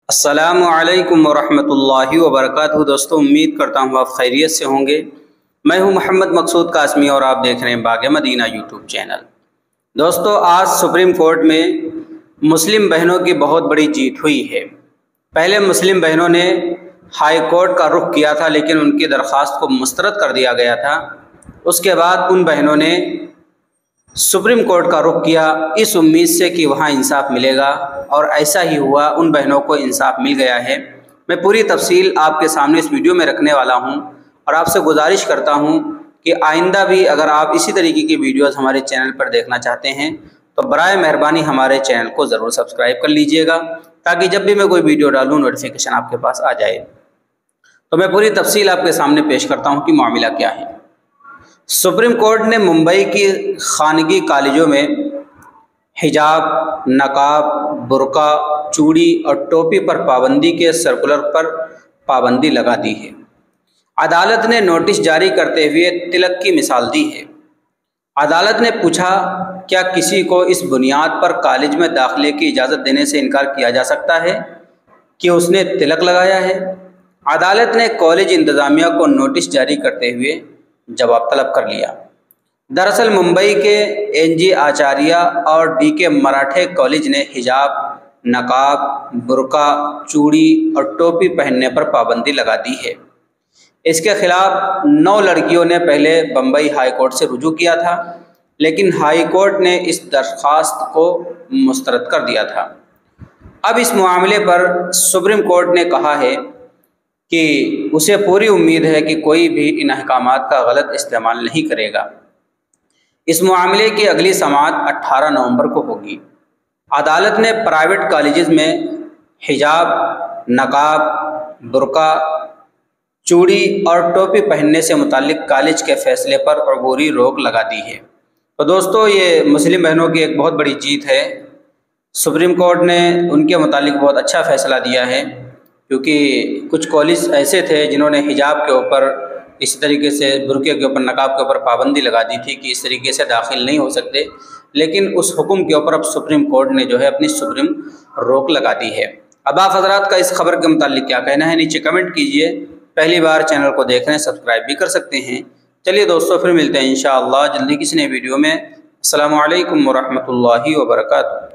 अस्सलामु अलैकुम वरहमतुल्लाहि वबरकातुहू। दोस्तों, उम्मीद करता हूँ आप खैरियत से होंगे। मैं हूँ मोहम्मद मकसूद कासमी और आप देख रहे हैं बाग़ मदीना यूट्यूब चैनल। दोस्तों, आज सुप्रीम कोर्ट में मुस्लिम बहनों की बहुत बड़ी जीत हुई है। पहले मुस्लिम बहनों ने हाई कोर्ट का रुख किया था, लेकिन उनकी दरख्वास्त को मुस्तरद कर दिया गया था। उसके बाद उन बहनों ने सुप्रीम कोर्ट का रुख किया, इस उम्मीद से कि वहाँ इंसाफ मिलेगा, और ऐसा ही हुआ। उन बहनों को इंसाफ मिल गया है। मैं पूरी तफसील आपके सामने इस वीडियो में रखने वाला हूँ और आपसे गुजारिश करता हूँ कि आइंदा भी अगर आप इसी तरीके की वीडियोस हमारे चैनल पर देखना चाहते हैं तो बराए मेहरबानी हमारे चैनल को ज़रूर सब्सक्राइब कर लीजिएगा, ताकि जब भी मैं कोई वीडियो डालूँ नोटिफिकेशन आपके पास आ जाए। तो मैं पूरी तफसील आपके सामने पेश करता हूँ कि मामला क्या है। सुप्रीम कोर्ट ने मुंबई की खानगी कॉलेजों में हिजाब, नकाब, बुर्का, चूड़ी और टोपी पर पाबंदी के सर्कुलर पर पाबंदी लगा दी है। अदालत ने नोटिस जारी करते हुए तिलक की मिसाल दी है। अदालत ने पूछा, क्या किसी को इस बुनियाद पर कॉलेज में दाखिले की इजाज़त देने से इनकार किया जा सकता है कि उसने तिलक लगाया है? अदालत ने कॉलेज इंतज़ामिया को नोटिस जारी करते हुए जवाब तलब कर लिया। दरअसल मुंबई के एनजी आचार्य और डीके मराठे कॉलेज ने हिजाब, नकाब, बुर्का, चूड़ी और टोपी पहनने पर पाबंदी लगा दी है। इसके खिलाफ 9 लड़कियों ने पहले बम्बई हाई कोर्ट से रुजू किया था, लेकिन हाई कोर्ट ने इस दरख्वास्त को मुस्तरद कर दिया था। अब इस मामले पर सुप्रीम कोर्ट ने कहा है कि उसे पूरी उम्मीद है कि कोई भी इन अहकामात का गलत इस्तेमाल नहीं करेगा। इस मामले की अगली समाअत 18 नवंबर को होगी। अदालत ने प्राइवेट कॉलेजेस में हिजाब, नकाब, बुर्का, चूड़ी और टोपी पहनने से मुताल्लिक कॉलेज के फैसले पर अबूरी रोक लगा दी है। तो दोस्तों, ये मुस्लिम बहनों की एक बहुत बड़ी जीत है। सुप्रीम कोर्ट ने उनके मुताल्लिक बहुत अच्छा फ़ैसला दिया है, क्योंकि कुछ कॉलेज ऐसे थे जिन्होंने हिजाब के ऊपर, इसी तरीके से बुर्के के ऊपर, नकाब के ऊपर पाबंदी लगा दी थी कि इस तरीके से दाखिल नहीं हो सकते। लेकिन उस हुक्म के ऊपर अब सुप्रीम कोर्ट ने जो है अपनी सुप्रीम रोक लगा दी है। अब आप हजरात का इस खबर के मुताल्लिक क्या कहना है, नीचे कमेंट कीजिए। पहली बार चैनल को देख रहे हैं, सब्सक्राइब भी कर सकते हैं। चलिए दोस्तों, फिर मिलते हैं इंशाअल्लाह जल्दी किसी नई वीडियो में। अस्सलामु अलैकुम वरहमतुल्लाहि वबरकातुहू।